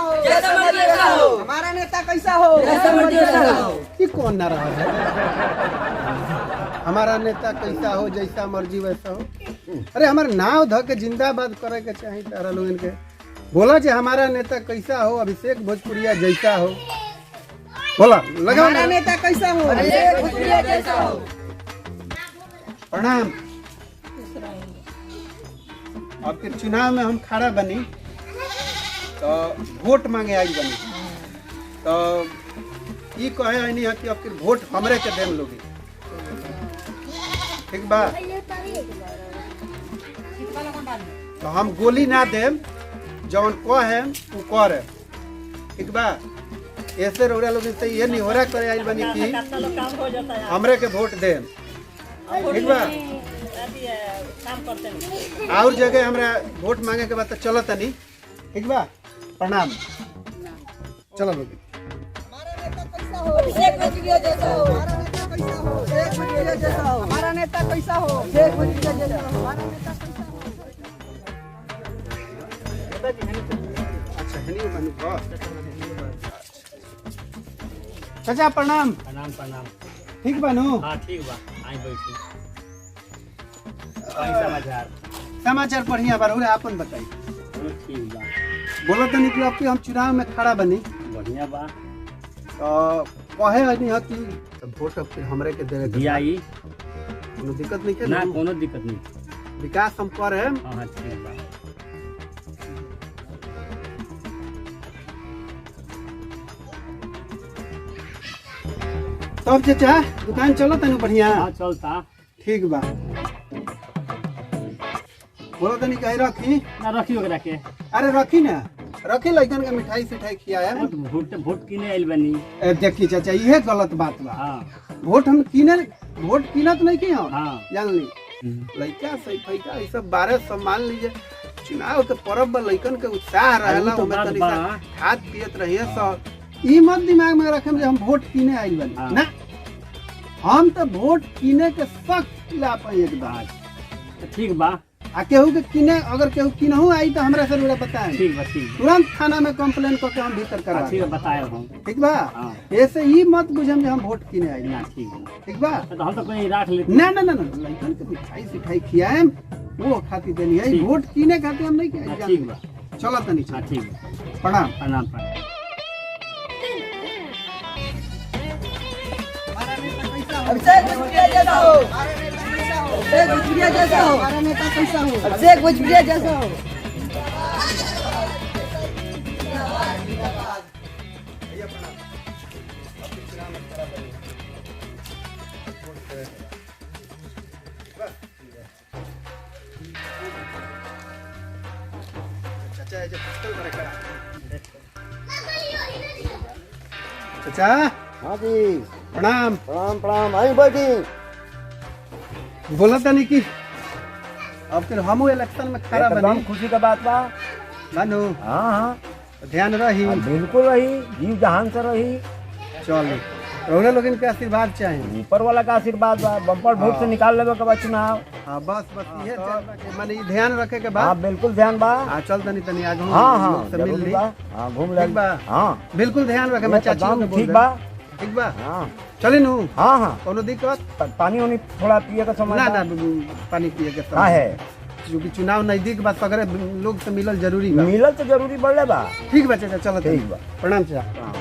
हो जैसा मर्जी वैसा हो, हमारा नेता कैसा हो जैसा मर्जी वैसा हो। ये कौन ना रहा है? हमारा नेता कैसा हो जैसा मर्जी वैसा हो। अरे हमारे नाव ध के जिंदाबाद करे के चाहिए तारा लोगन के। बोला जे हमारा नेता कैसा हो, अभिषेक भोजपुरिया जैसा हो। बोला लगा हमारा नेता कैसा हो अभिषेक भोजपुरिया जैसा हो। प्रणाम। अब के चुनाव में हम खड़ा बनी तो वोट मांगे आई बनी तो ये कहे नहीं है कि अब के वोट हमरे के देम लोगी। ठीक बा? तो हम गोली ना देम, जौन कहे वो करे। ठीक बा? ऐसे रोड़ा लोग से ये नहीं हो रहा करे आई बनी कि हमरे के वोट देम। ठीक बा? और जगह हमरा वोट मांगे के बाद तो चलो तनी। ठीक बा? प्रणाम। चलो लोग। अभिषेक भोजपुरिया जैसा हो, हमारा नेता कैसा हो अभिषेक भोजपुरिया जैसा हो, हमारा नेता कैसा हो अभिषेक भोजपुरिया जैसा हो, हमारा नेता कैसा हो। अच्छा हनी बनू बा। चाचा प्रणाम। प्रणाम प्रणाम। ठीक बनू? हाँ ठीक बा, आई बैठी। समाचार समाचार बढ़िया बा, रउरा आपन बताई। ठीक बा, बोलो तो निकलो अब कि हम चुनाव में खड़ा बनी बढ़िया बा। तो कहे नहीं है कि तो वोट अब फिर हमरे के देवे के दिया बा। ई कोनो दिक्कत नहीं ना, के कोनो दिक्कत नहीं। विकास हम कर है। हाँ हाँ ठीक बा। तब चाचा दुकान चलो तनी बढ़िया। हाँ चलता। ठीक बा। बोलो तनी कहे रखी। ना रखी ओकरा के। अरे रखी ना, रखी लइकन के मिठाई सिठाई खियाया। वोट वोट किने आइल बनी। देखी चाचा ये गलत बात बा। हाँ वोट हम किने वोट कीनत नहीं की हम। हाँ जान ली लइका सही फैका ये सब 1200 मान लीजिए। चुनाव के पर्व में लइकन के उत्साह रहेला, तो ओमे बात तनी बा। सा खाद पियत रहिए सब। ई मत दिमाग में रखे जे हम वोट किने आइल बनी। हाँ। ना, हम तो वोट किने के सख्त खिलाफ है एकदम। तो ठीक बा। आ केहू के किने अगर केहू किनहू आई तो हमरा से रउरा बताएं। ठीक बा ठीक बा। तुरंत थाना में कंप्लेन करके हम भीतर करवा ठीक है बताए हम। ठीक बा? हाँ। ऐसे ही मत बुझम जे हम वोट किने आई। ना ठीक बा। ठीक बा? तो हम तो कहीं राख लेते। ना ना ना ना लइकन के मिठाई सिठाई खियाएम वो खातिर देनी है। ठीक। वोट किने खातिर हम नहीं हाँ, किया। ठीक बा। चलो तनी हाँ चल। ठीक बा। प्रणाम। प्रणाम प्रणाम। अभिषेक भोजपुरिया जैसा हो अभिषेक भोजपुरिया जैसा हो, हमारा नेता कैसा हो अभिषेक भोजपुरिया जैसा हो। चाचा हाँ जी प्रणाम। प्रणाम प्रणाम। आई बैठी। बोला तनी कि अब फिर हम इलेक्शन में खड़ा एकदम बनी खुशी का बात बा। बनू हाँ हाँ ध्यान रही। बिल्कुल रही, जीव जहान से रही। चलो रउरा लोगन के आशीर्वाद चाहिए। ऊपर वाला का आशीर्वाद बा। बम्पर वोट से निकाल लेबे के बाद चुनाव। हाँ बस बस ये माने ई ध्यान रखे के हाँ बाद। बिल्कुल ध्यान बा। हाँ चल तनी तनी आगे हाँ हाँ लोग से मिल जरूर ली। बा। हाँ घूम ले। ठीक बा? हाँ बिल्कुल ध्यान रखे। मैं चाची एकदम को बोल ठीक दे। बा। ठीक बा? हाँ चली नू हाँ हाँ। कोनो दिक्कत पानी वानी थोड़ा पिए का समय ना बा। ना पानी पिए के का समय है क्योंकि चुनाव नजदीक बा, सगरे लोग से मिलल जरूरी बा। मिलल तो जरूरी बढ़ले बा। ठीक बा चाचा चलो ठीक बा। प्रणाम चाचा। हाँ।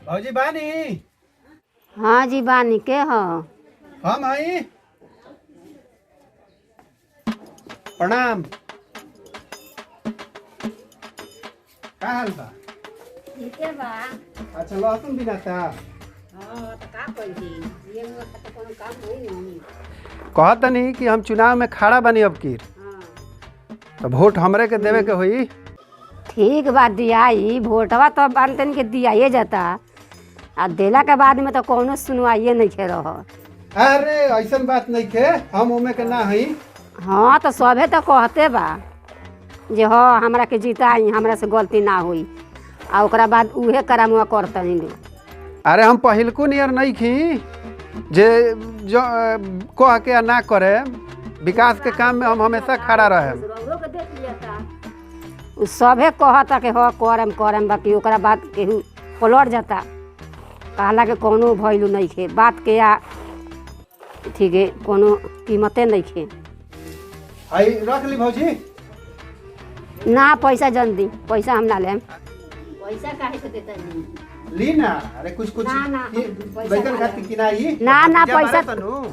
भौजी बानी हाँ जी बानी के हो। हम आई। प्रणाम। का हाल बा? ठीके बा। अच्छा लहसुन बिना था हाँ तो का करी ये में तो कोनो काम होई नहीं। कहत नहीं कि हम चुनाव में खड़ा बनी अब की हाँ तो वोट हमरे के देवे के होई। ठीक बा दियाई वोटवा तो बांधन के दियाइए जाता आ देला के बाद में तो कोनो सुनवाइए नहीं खे रह। अरे ऐसन बात नहीं के हम ओमे के ना हई। हाँ तो सभे तो कहते बा जे हाँ हमरा के जिताई हमरा से गलती ना हुई आ ओकरा बाद उहे करामुआ करते हैं। अरे हम पहिलको नियर नहीं खी जे जो कह के ना करे विकास के काम में हम हमेशा खड़ा रहे। उ सभे कहता कि हाँ करम करम, बाकी ओकरा बाद केहू पलट जाता, कहला के कोनो वैल्यू नहीं खे, बात के आ ठीक है कोनो कीमते नहीं खे। आई रख ली भौजी। ना पैसा जन दी, पैसा हम ना लेम। पैसा काहे के देता नहीं? ली ना, अरे कुछ कुछ ना, बैगन खाती किनाई ना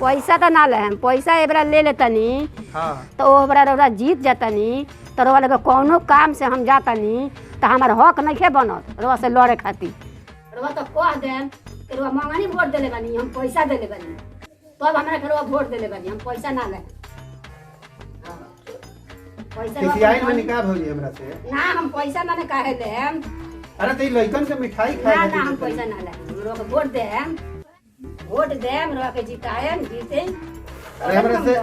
पैसा तो ना लेम, पैसा एबरा ले लेतनी। हाँ तो ओबरा रोरा जीत जातनी तो रोवा लगे कौनो काम से हम जातनी तो हमार हक नहीं खे बनत रोवा से लड़े खातिर। रोवा तो कह देम कि रोवा मंगनी वोट देले बानी, हम पैसा देले बानी, तब हमरा के रोवा वोट देले बानी, हम पैसा ना ले। किसी आई में निकाह भौजी हमरा से ना, हम पैसा ना ने काहे लेम। अरे ते लइकन के मिठाई खाए ना हम पैसा ना ले, रोवा के वोट देम, रोवा के जिताएम, जीते। अरे हमरा से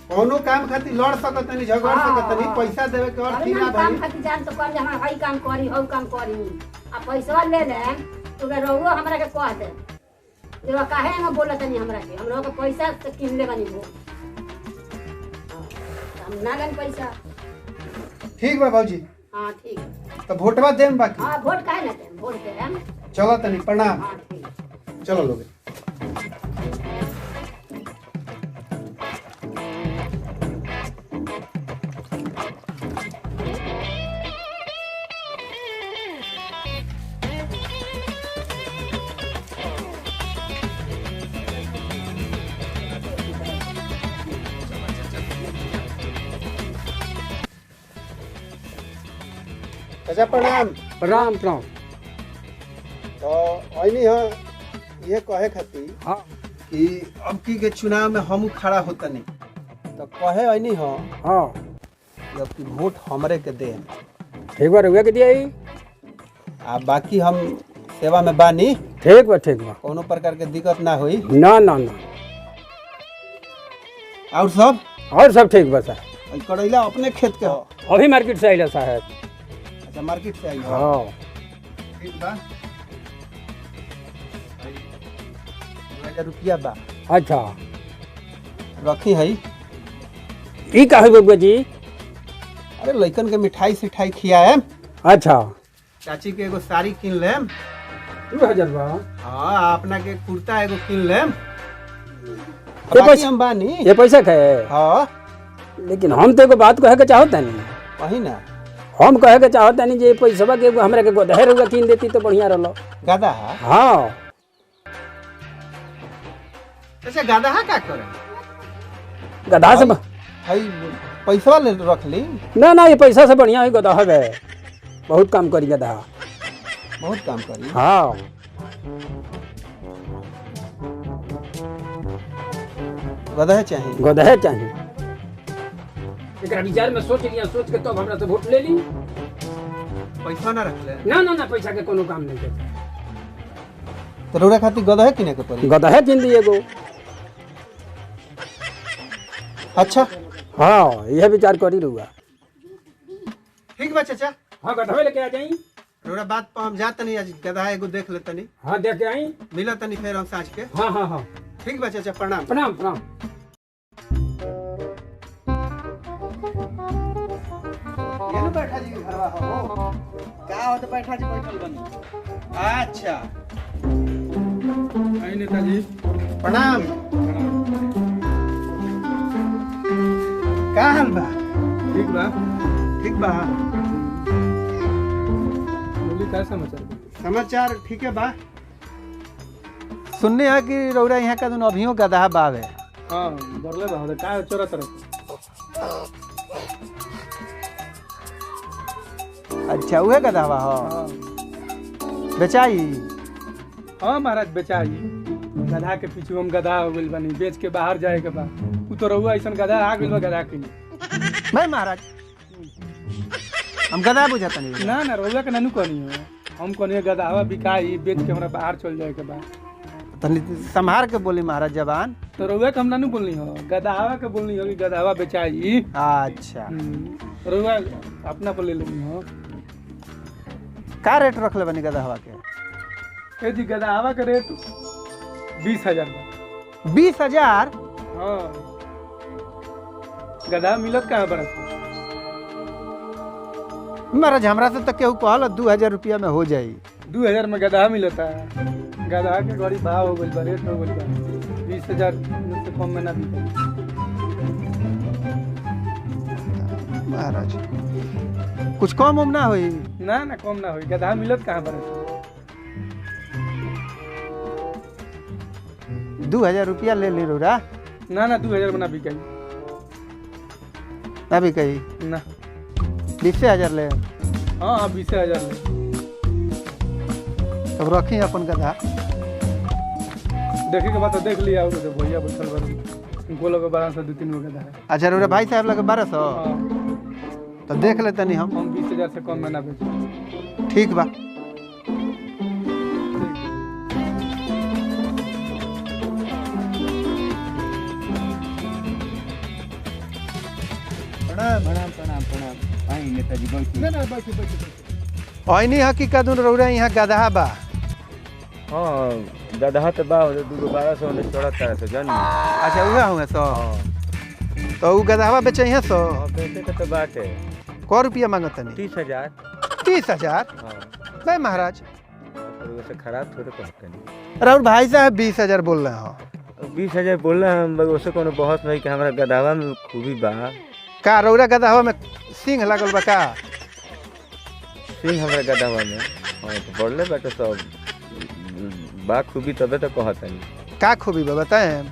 कोनो काम खातिर लड़ सकत नहीं, झगड़ सकत नहीं, पैसा देवे के और ठीक ना भाई। काम खातिर जान तो कर ले, हम हई काम करी, हौ काम करी, आ पैसा ले ले तो वे रोवा हमरा के कह दे रोवा काहे हम बोलत नहीं हमरा के, हम रोवा के पैसा से किन ले बानी वो, हम ना लेन पैसा। ठीक बा भौजी। हां ठीक। तो वोटवा देम बाकी। हां वोट काहे ना देम, वोट देम। चलो तनी प्रणाम। हां ठीक। चलो लोग। अच्छा प्रणाम। प्रणाम प्रणाम। तो ऐनी है ये कहे खातिर हाँ कि अब की के चुनाव में हम खड़ा होता नहीं तो कहे ऐनी है हाँ जब कि वोट हमरे के दे ठीक बा, रुआ के दिया ही। आ बाकी हम सेवा में बानी, ठीक बा ठीक बा, कोनो प्रकार के दिक्कत ना हुई। ना ना ना, और सब और सब ठीक बा सर। ई करैला अपने खेत के हो? अभी मार्केट से आइला साहब। अच्छा मार्केट से आई हो? हाँ ठीक बा। 2000 रुपया बा। अच्छा रखी है। ई काहे बबुआ जी? अरे लइकन के मिठाई सिठाई खियाए, अच्छा चाची के एगो साड़ी किन लेम। 2000 बा। हाँ अपना के कुर्ता एगो किन लेम। ये बाकी पैसा हम बानी। ये पैसा के? हाँ लेकिन हम तो एगो बात कहे के चाहत नहीं, वही ना हम कहे के चाहत नहीं जे पैसा के एगो हमरा के गोदहेर रुआ किन देती तो बढ़िया रहलो। गधा। हाँ अच्छा गधा का करे? गधा से भाई पैसा ले रख ली। ना ना, ये पैसा से बढ़िया है गधा है, बहुत काम करी गधा, बहुत काम करी। हाँ गधा चाहिए। गधा चाहिए। एकरा विचार में सोच लिया, सोच के तब हमरा से वोट ले ली। पैसा ना रख ले। ना ना ना, पैसा के कोनो काम नहीं करते। तो रोड़ा खातिर गधा किने के पड़ी। गधा है किन दिए गो। अच्छा हाँ यह विचार करी रुआ। ठीक बा चाचा। हाँ गधा लेके आ जाई। रोड़ा बात पर हम जात नहीं, आज गधा एगो देख ले तनी। हाँ देख के आई। मिला तनी फिर हम सांझ के। हाँ हाँ हाँ ठीक बा चाचा प्रणाम। प्रणाम प्रणाम। ये ना बैठा जी घरवा हो। का हो तो बैठा जी बैठल बनी। अच्छा आई नेताजी प्रणाम। का हाल बा? ठीक बा। ठीक बा। बोली का समाचार? समाचार ठीक है बा। सुनने है कि रौरा यहाँ का अभियो गधा बावे। हाँ बरले बा, का चोरा तरफ। अच्छा उहे गधा बा हो। बेचाई। हाँ महाराज बेचाई, गधा के पीछे हम गधा हो गइल बानी, बेच के बाहर जाए के बा। उ तो रहुआ ऐसन गधा आ गइल बा, गधा के भाई महाराज हम गधा बुझाता नहीं। ना ना, रहुआ के नानू कहनी हो, हम कहनी गधावा बिकाई, बेच के हमरा बाहर चल जाए के बा। तनी संभार के बोली महाराज जबान। तो रहुआ के हम नानू बोलनी हो, गधावा के बोलनी हो कि गधावा बेचाई। अच्छा रहुआ अपना पर ले लेनी हो। का रेट रख ले बनी गधा के? ए जी गधावा के रेट 20,000 बा। 20,000? हाँ गधा मिलत कहाँ पर महाराज हमरा से तक केहू कहल 2000 रुपया में हो जाई। 2000 में गधा मिलता है। गधा के गड़ी भाव हो गई बा, रेट हो गई बा 20,000 से कम में ना बिके। महाराज कुछ कम उम ना होई? ना ना कम ना होई। गधा मिलत कहाँ पर 2000 रुपया ले ली रोरा ना ना 2000 में ना बिकाई ना भी कही ना। 20,000 ले हाँ हाँ 20,000 ले। तब रखी अपन गधा। देखे के बाद तो देख लिया तो भैया बैठल बा उनको लगे 1200 2-3 गो गधा है। अच्छा रोरा भाई साहब लगे 1200 हाँ तो देख लेते नहीं हम 20,000 से कम में ना बेचे। ठीक बा। प्रणाम प्रणाम प्रणाम। आई नेताजी बैठू। ना ना बैठो ऐनी हकीकत रौरा यहाँ गधा बा। हाँ गधा तो बा 1200 में चढ़ता है जन। अच्छा उहे हुए 100 तो उ गधावा बेचे हैं 100 पैसे का तो बात है। क रुपया मांगतनी? 30,000। 30,000 हाँ भाई महाराज तो वैसे खराब थोड़े कहते नहीं। राउर भाई साहब 20,000 बोल रहे हो। 20,000 बोल रहे हैं वैसे कोनो बहुत नहीं कि हमारा गधावा में खूबी बा। का रौरा गधावा में सिंह लागल बा का? सिंह हमारा गधावा में हाँ तो बढ़ले बाटे सब बा खूबी तबे तो कहते नहीं। का खूबी बा बताएं?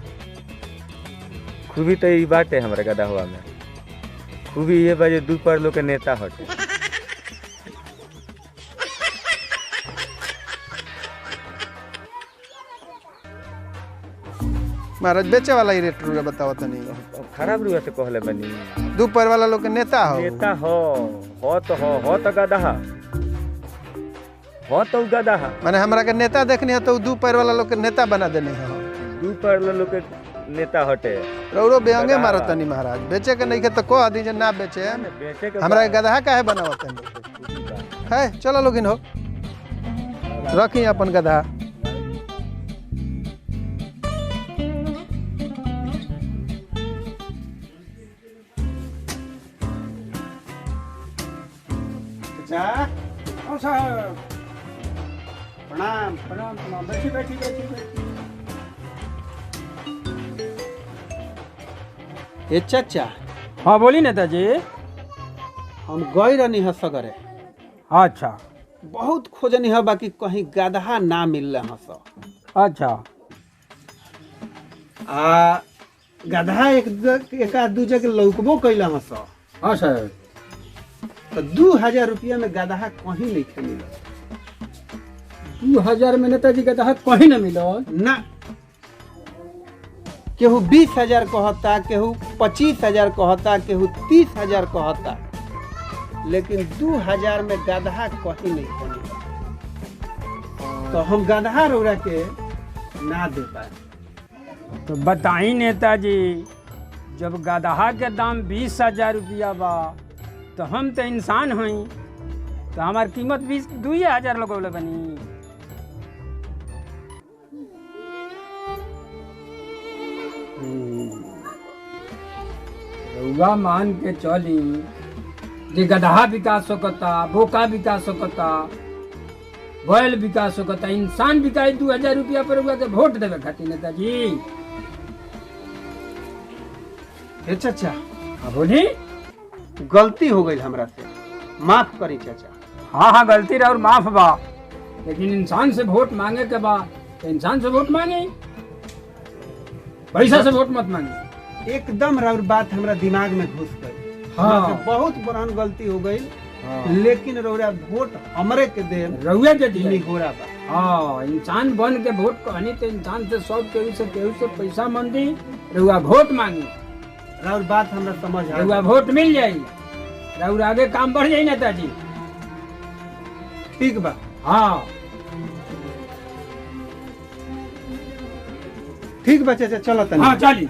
खूबी तो ये बाटे हमारे गधावा में। खूबी ये बाजे दू पर लोग के नेता हटे। महाराज बेचे वाला ही रेट रौरा बताओ तनी। अब खराब रुआ से कहले बनी। दोपहर वाला लोग के नेता हो। नेता हो तो गधा हो तो गधा। माने हमरा के नेता देखनी है तो दोपहर वाला लोग के नेता बना देने हो। दू पर लोग के नेता हटे। रौरो बेहंगे मारो तनी महाराज। बेचे के नहीं के तो कह दी जे ना बेचे। बेचे के हमरा के गधा काहे बनावत तनी? है चलो लोगिन हो रखी अपन गधा। हाँ साहब प्रणाम। प्रणाम प्रणाम। बैठी बैठी बैठी बैठी। ए चाचा हाँ बोली नेताजी। हम गई रहनी है सगरे। अच्छा बहुत खोजनी है बाकी कहीं गधा ना मिल रहा है। अच्छा आ गधा एक आध दू जगह लौकबो कैला है सर। हाँ सर। तो 2000 रुपया में गधा कहीं नहीं मिल 2000 में नेताजी गधा कहीं न मिलो ना। केहू 20,000 कहता, केहू 25,000 कहता, केहू 30,000 कहता, लेकिन 2000 में गधा कहीं नहीं मिल। तो हम गधा रौरा के ना दे पाए। तो बताई नेताजी जब गदहा के दाम 20,000 रुपया बा तो हम तो इंसान हई तो हमार कीमत 2,000 लगौले बनी। रउआ मान के चली जे गदहा विकास सकता, बोका विकास सकता, बैल विकास सकता, इंसान बिकाई 2,000 रुपया पर रउआ के वोट देवे खातिर नेताजी। हे चाचा हाँ बोली। गलती हो गई हमरा से, माफ करी चाचा। हाँ हाँ गलती रहा और माफ बा, लेकिन इंसान से वोट मांगे के बाद तो इंसान से वोट मांगे, पैसा से वोट मत मांगे। एकदम राउर बात हमरा दिमाग में घुस गई। हाँ। हमरा से बहुत बड़ान गलती हो गई। हाँ। लेकिन रौरा वोट हमरे के दे रउआ के दिए। निगोरा बा। हाँ इंसान बन के वोट कहनी तो इंसान से सब केहू से पैसा मंदी, रउआ वोट मांगी, राउर बात हमरा समझ आ रउआ वोट मिल जाई, रउआ आगे काम बढ़ जाई नेताजी। ठीक बा। हाँ ठीक बा चाचा, चलो तनी। हाँ चली।